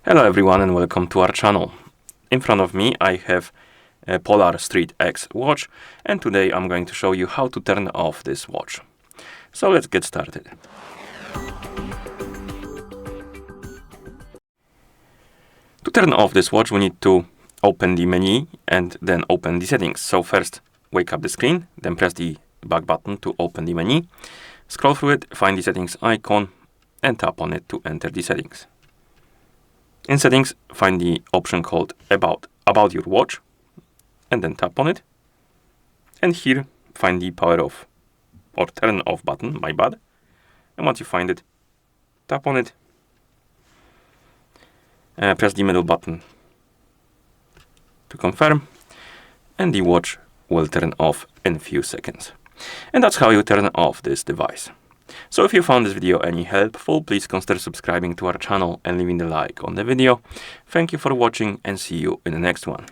Hello everyone and welcome to our channel. In front of me I have a Polar Street X watch, and today I'm going to show you how to turn off this watch. So let's get started. To turn off this watch we need to open the menu and then open the settings. So first wake up the screen, then press the back button to open the menu. Scroll through it, find the settings icon and tap on it to enter the settings. In settings, find the option called about your watch and then tap on it. And here find the power off or turn off button, my bad. And once you find it, tap on it. Press the middle button to confirm, and the watch will turn off in a few seconds. And that's how you turn off this device. So if you found this video any helpful, please consider subscribing to our channel and leaving a like on the video. Thank you for watching and see you in the next one.